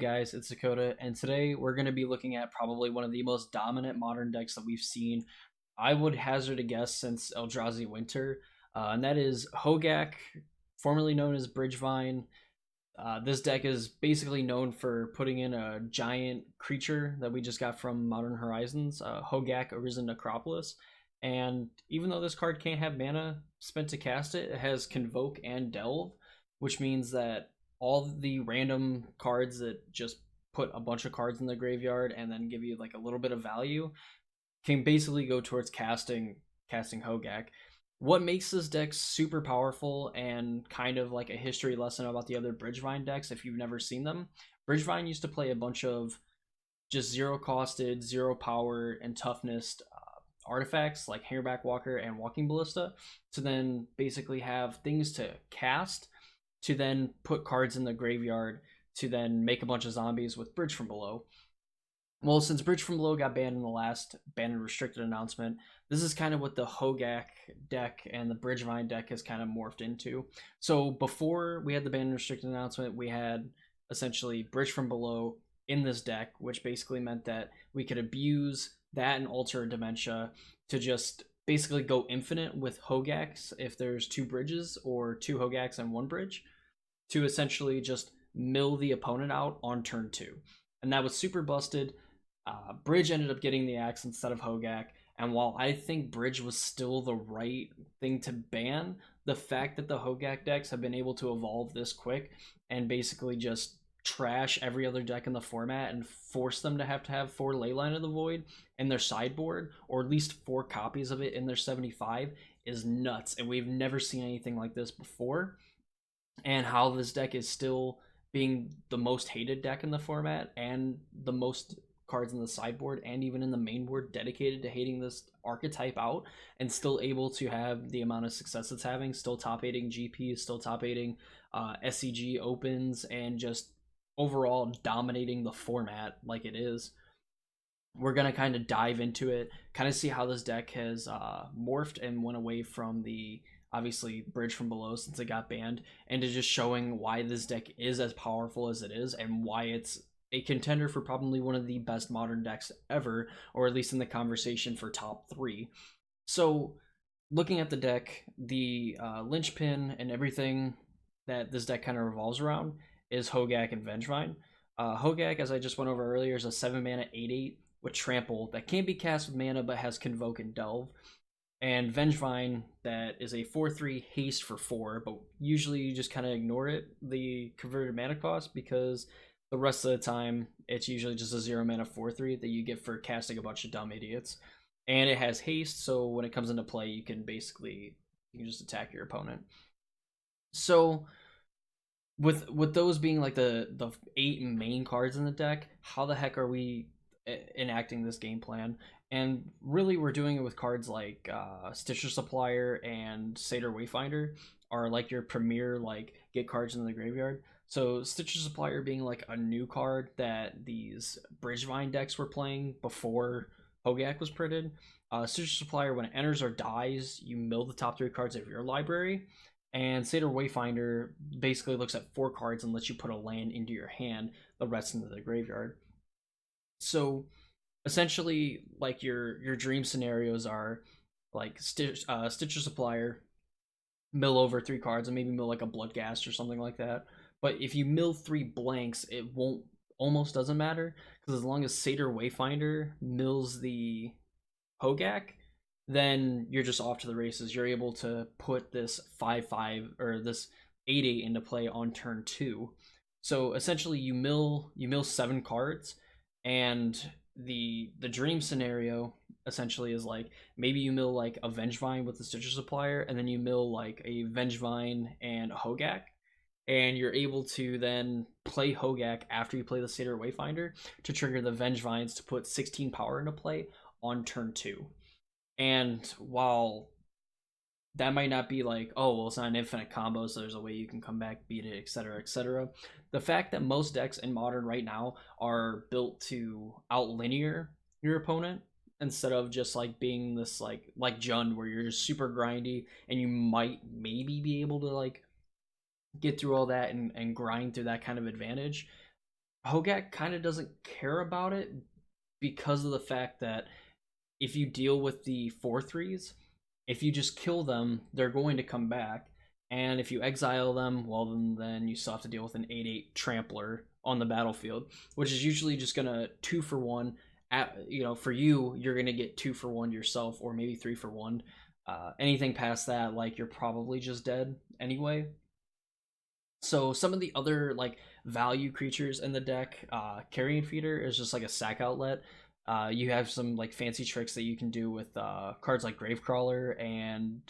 guys? It's Dakota, and today we're going to be looking at probably one of the most dominant modern decks that we've seen. I would hazard a guess since Eldrazi Winter, and that is Hogaak, formerly known as Bridgevine. This deck is basically known for putting in a giant creature that we just got from Modern Horizons, Hogaak Arisen Necropolis. And even though this card can't have mana spent to cast it, it has Convoke and Delve, which means that all the random cards that just put a bunch of cards in the graveyard and then give you like a little bit of value can basically go towards casting Hogaak. What makes this deck super powerful and kind of like a history lesson about the other Bridgevine decks, if you've never seen them, Bridgevine used to play a bunch of just zero costed, zero power, and toughness artifacts like Hairback Walker and Walking Ballista to then basically have things to cast to then put cards in the graveyard to then make a bunch of zombies with Bridge from Below. Well, since Bridge from Below got banned in the last banned and restricted announcement, this is kind of what the Hogaak deck and the Bridgevine deck has kind of morphed into. So before we had the banned and restricted announcement, we had essentially Bridge from Below in this deck, which basically meant that we could abuse that and Alter Dementia to just basically go infinite with Hogaaks if there's two bridges or two Hogaaks and one bridge to essentially just mill the opponent out on turn two. And that was super busted. Bridge ended up getting the axe instead of Hogaak. And while I think Bridge was still the right thing to ban, the fact that the Hogaak decks have been able to evolve this quick and basically just trash every other deck in the format and force them to have four Leyline of the Void in their sideboard, or at least four copies of it in their 75, is nuts. And we've never seen anything like this before. And how this deck is still being the most hated deck in the format and the most cards in the sideboard and even in the main board dedicated to hating this archetype out, and still able to have the amount of success it's having, still top 8ing GPs, still top 8ing SCG opens, and just overall dominating the format like it is. We're going to kind of dive into it, kind of see how this deck has morphed and went away from the obviously Bridge from Below since it got banned, and to just showing why this deck is as powerful as it is and why it's a contender for probably one of the best modern decks ever, or at least in the conversation for top 3. So looking at the deck, the linchpin and everything that this deck kind of revolves around is Hogaak and Vengevine. Hogaak, as I just went over earlier, is a 7 mana 8/8 with Trample that can be cast with mana but has Convoke and Delve. And Vengevine, that is a 4/3 haste for 4, but usually you just kind of ignore it, the converted mana cost, because the rest of the time it's usually just a 0 mana 4/3 that you get for casting a bunch of dumb idiots. And it has haste, so when it comes into play, you can just attack your opponent. So with those being like the 8 main cards in the deck, how the heck are we enacting this game plan? And really, we're doing it with cards like Stitcher Supplier and Satyr Wayfinder are like your premier like get cards in the graveyard. So Stitcher Supplier being like a new card that these Bridgevine decks were playing before Hogaak was printed. Stitcher Supplier, when it enters or dies, you mill the top 3 cards of your library. And Satyr Wayfinder basically looks at 4 cards and lets you put a land into your hand, the rest into the graveyard. So essentially, like your dream scenarios are like Stitcher Supplier, mill over 3 cards and maybe mill like a Bloodghast or something like that. But if you mill 3 blanks, it won't almost doesn't matter, because as long as Satyr Wayfinder mills the Hogaak, then you're just off to the races. You're able to put this 5/5 or this 8/8 into play on turn 2. So essentially you mill 7 cards, and the dream scenario essentially is like maybe you mill like a Vengevine with the Stitcher Supplier, and then you mill like a Vengevine and a Hogaak, and you're able to then play Hogaak after you play the Satyr Wayfinder to trigger the Vengevines to put 16 power into play on turn 2. And while that might not be like, oh, well, it's not an infinite combo, so there's a way you can come back, beat it, etc., etc. The fact that most decks in Modern right now are built to outlinear your opponent instead of just like being this like Jund, where you're just super grindy and you might maybe be able to like get through all that and grind through that kind of advantage. Hogaak kind of doesn't care about it because of the fact that if you deal with the 4/3s, if you just kill them, they're going to come back. And if you exile them, well, then you still have to deal with an 8/8 trampler on the battlefield, which is usually just gonna 2 for 1. For you, you're gonna get 2 for 1 yourself, or maybe 3 for 1. Anything past that, like you're probably just dead anyway. So some of the other like value creatures in the deck, Carrion Feeder is just like a sack outlet. You have some like fancy tricks that you can do with cards like Gravecrawler, and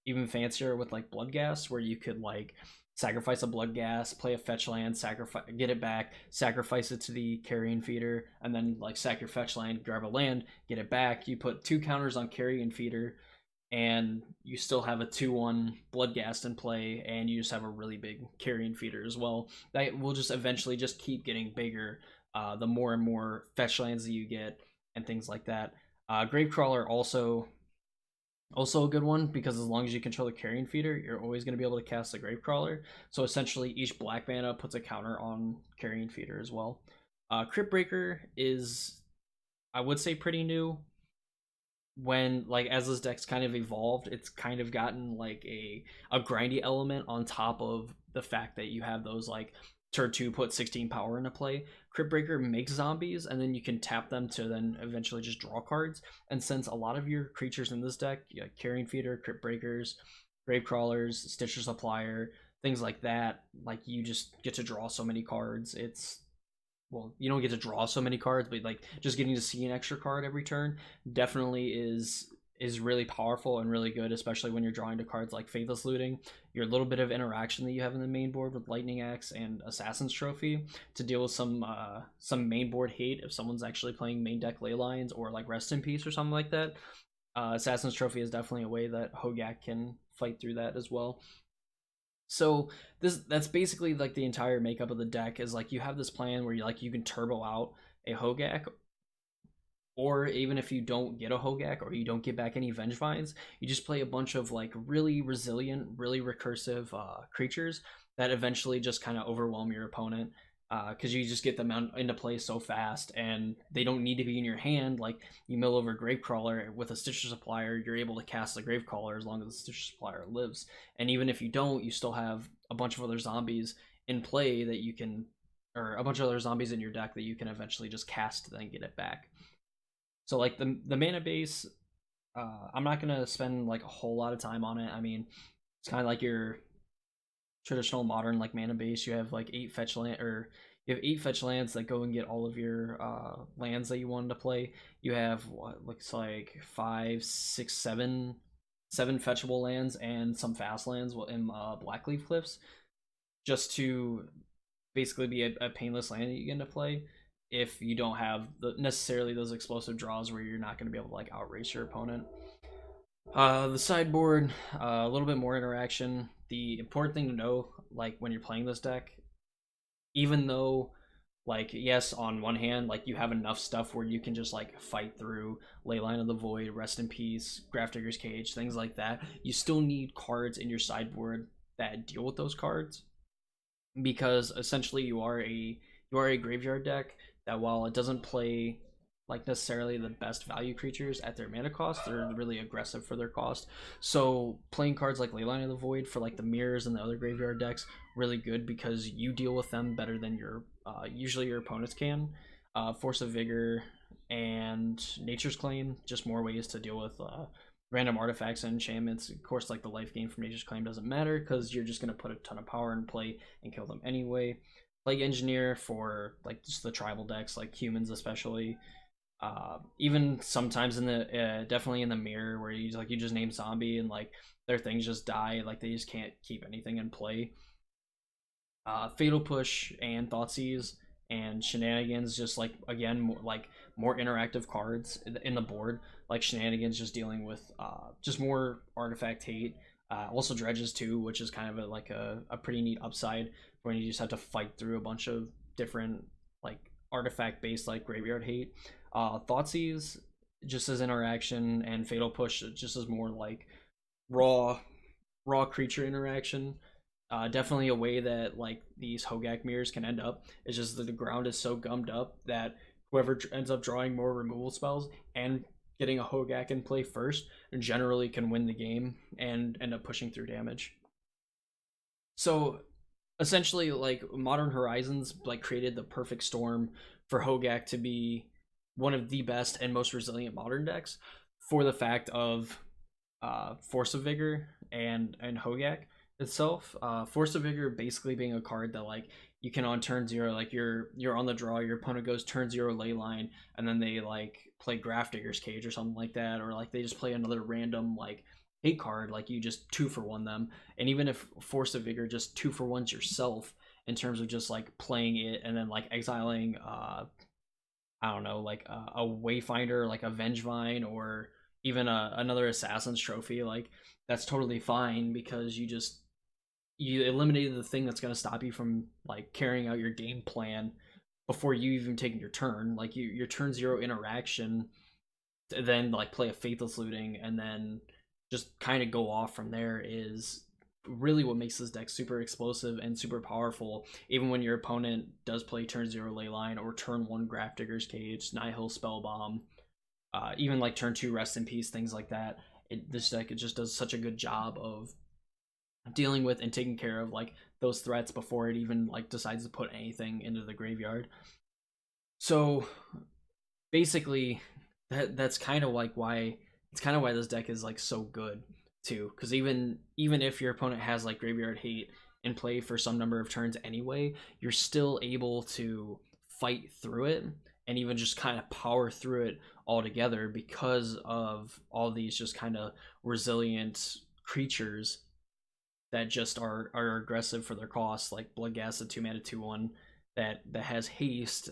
even fancier with like Bloodghast, where you could like sacrifice a Bloodghast, play a fetch land, sacrifice, get it back, sacrifice it to the Carrion Feeder, and then like sack your fetch land, grab a land, get it back. You put 2 counters on Carrion Feeder, and you still have a 2/1 Bloodghast in play, and you just have a really big Carrion Feeder as well. That will just eventually just keep getting bigger the more and more fetch lands that you get and things like that. Gravecrawler also a good one, because as long as you control the Carrion Feeder, you're always going to be able to cast a Gravecrawler. So essentially, each black mana puts a counter on Carrion Feeder as well. Crypt Breaker is, I would say, pretty new. When like as this deck's kind of evolved, it's kind of gotten like a grindy element on top of the fact that you have those like turn 2 put 16 power into play. Crypt Breaker makes zombies, and then you can tap them to then eventually just draw cards. And since a lot of your creatures in this deck, like Carrion Feeder, Crypt Breakers, Grave Crawlers, Stitcher Supplier, things like that, like you just get to draw so many cards. It's, well, you don't get to draw so many cards, but like just getting to see an extra card every turn definitely is really powerful and really good, especially when you're drawing to cards like Faithless Looting. Your little bit of interaction that you have in the main board with Lightning Axe and Assassin's Trophy to deal with some main board hate if someone's actually playing main deck Ley Lines or like Rest in Peace or something like that. Assassin's Trophy is definitely a way that Hogaak can fight through that as well. So that's basically like the entire makeup of the deck, is like you have this plan where you can turbo out a Hogaak, or even if you don't get a Hogaak or you don't get back any Vengevines, you just play a bunch of like really resilient, really recursive creatures that eventually just kind of overwhelm your opponent, because you just get them into play so fast, and they don't need to be in your hand. Like you mill over Gravecrawler with a Stitcher Supplier, you're able to cast the Gravecrawler as long as the Stitcher Supplier lives. And even if you don't, you still have a bunch of other zombies in play that you can, or a bunch of other zombies in your deck that you can eventually just cast to then get it back. So like the mana base, I'm not gonna spend like a whole lot of time on it. I mean, it's kind of like your traditional modern like mana base. You have like 8 fetch land, or you have 8 fetch lands that go and get all of your lands that you wanted to play. You have what looks like 7 fetchable lands and some fast lands in Blackleaf Cliffs, just to basically be a painless land that you get into play if you don't have necessarily those explosive draws where you're not going to be able to like outrace your opponent. The sideboard, a little bit more interaction. The important thing to know, like when you're playing this deck, even though, like, yes, on one hand, like you have enough stuff where you can just like fight through Leyline of the Void, Rest in Peace, Grafdigger's Cage, things like that, you still need cards in your sideboard that deal with those cards, because essentially you are a graveyard deck that, while it doesn't play like necessarily the best value creatures at their mana cost, they're really aggressive for their cost. So playing cards like Leyline of the Void for like the mirrors and the other graveyard decks really good, because you deal with them better than your usually your opponents can. Force of Vigor and Nature's Claim, just more ways to deal with random artifacts and enchantments. Of course, like the life gain from Nature's Claim doesn't matter, because you're just going to put a ton of power in play and kill them anyway. Plague Engineer for like just the tribal decks, like humans especially. Even sometimes in the definitely in the mirror, where you just name zombie and like their things just die, like they just can't keep anything in play. Fatal Push and Thoughtseize and Shenanigans, just like again more interactive cards in the board, like Shenanigans just dealing with just more artifact hate. Also Dredges too, which is kind of a pretty neat upside when you just have to fight through a bunch of different like artifact based like graveyard hate. Thoughtseize just as interaction, and Fatal Push just as more like raw raw creature interaction. Definitely a way that like these Hogaak mirrors can end up is just that the ground is so gummed up that whoever ends up drawing more removal spells and getting a Hogaak in play first generally can win the game and end up pushing through damage. So essentially, like Modern Horizons like created the perfect storm for Hogaak to be one of the best and most resilient modern decks for the fact of Force of Vigor and Hogaak itself. Force of Vigor basically being a card that like you can on turn zero, like you're on the draw, your opponent goes turn zero ley line, and then they like play Grafdigger's Cage or something like that, or like they just play another random like hate card, like you just 2-for-1 them. And even if Force of Vigor just 2-for-1s yourself in terms of just like playing it and then like exiling I don't know, like a Wayfinder, like a Vengevine, or even another Assassin's Trophy, like that's totally fine because you eliminated the thing that's going to stop you from like carrying out your game plan before you even taking your turn. Like your turn zero interaction, to then like play a Faithless Looting and then just kind of go off from there is really what makes this deck super explosive and super powerful. Even when your opponent does play turn zero Leyline or turn one Grafdigger's Cage, Nihil Spellbomb, even like turn two Rest in Peace, things like that. This deck it just does such a good job of dealing with and taking care of like those threats before it even like decides to put anything into the graveyard. So basically, that's kind of like why it's kind of why this deck is like so good too. Because even if your opponent has like graveyard hate in play for some number of turns anyway, you're still able to fight through it and even just kind of power through it altogether because of all these just kind of resilient creatures that just are aggressive for their cost, like Bloodghast, a 2-mana 2/1 that has haste,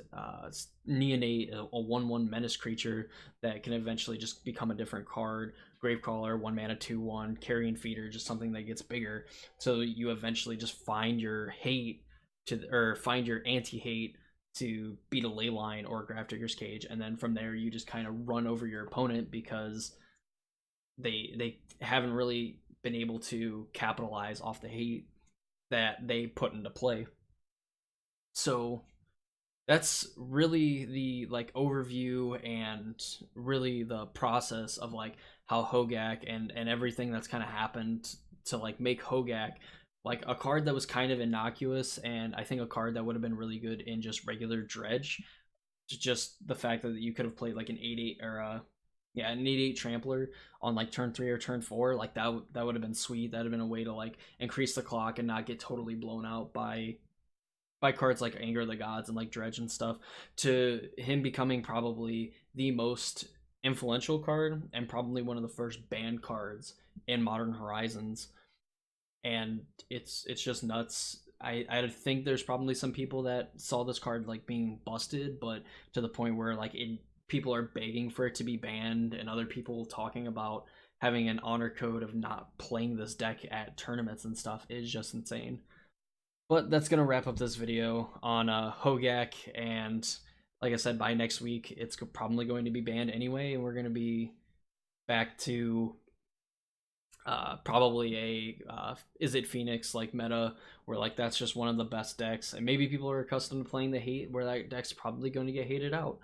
Neonate, a 1/1 menace creature that can eventually just become a different card. Gravecrawler, 1-mana 2/1, Carrion Feeder, just something that gets bigger. So you eventually just find your hate or find your anti-hate to beat a Leyline or a Grafdigger's Cage, and then from there you just kind of run over your opponent because they haven't really been able to capitalize off the hate that they put into play. So that's really the like overview and really the process of like how Hogaak and everything that's kind of happened to like make Hogaak like a card that was kind of innocuous, and I think a card that would have been really good in just regular dredge. Just the fact that you could have played like an 8/8 or an 8/8 trampler on like turn 3 or turn 4, like that would have been sweet. That'd have been a way to like increase the clock and not get totally blown out by cards like Anger of the Gods and like Dredge and stuff, to him becoming probably the most influential card and probably one of the first banned cards in Modern Horizons. And it's just nuts. I think there's probably some people that saw this card like being busted, but to the point where like people are begging for it to be banned, and other people talking about having an honor code of not playing this deck at tournaments and stuff is just insane. But that's gonna wrap up this video on Hogaak, and like I said, by next week it's probably going to be banned anyway, and we're gonna be back to probably a Izzet Phoenix like meta, where like that's just one of the best decks, and maybe people are accustomed to playing the hate, where that deck's probably going to get hated out.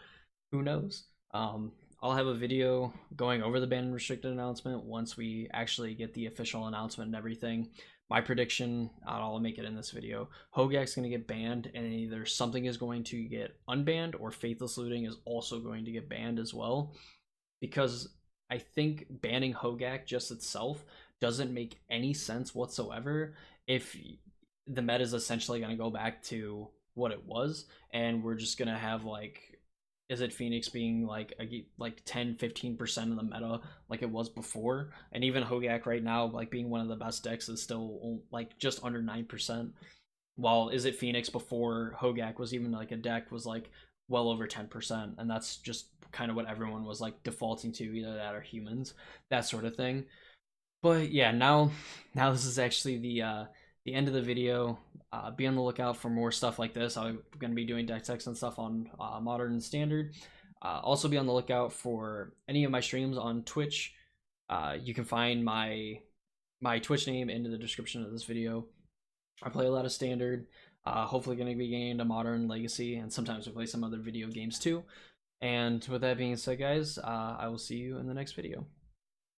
Who knows? I'll have a video going over the ban and restricted announcement once we actually get the official announcement and everything. My prediction, I'll make it in this video. Hogaak's going to get banned, and either something is going to get unbanned, or Faithless Looting is also going to get banned as well. Because I think banning Hogaak just itself doesn't make any sense whatsoever if the meta is essentially going to go back to what it was, and we're just going to have like Izzet Phoenix being like 10-15% of the meta like it was before, and even Hogaak right now like being one of the best decks is still like just under 9%, while Izzet Phoenix before Hogaak was even like a deck was like well over 10%, and that's just kind of what everyone was like defaulting to, either that or humans, that sort of thing. But yeah, now this is actually the end of the video. Be on the lookout for more stuff like this. I'm going to be doing deck techs and stuff on Modern and Standard. Also be on the lookout for any of my streams on Twitch. You can find my Twitch name in the description of this video. I play a lot of standard. Hopefully, going to be getting into modern legacy, and sometimes we play some other video games too. And with that being said, guys, I will see you in the next video.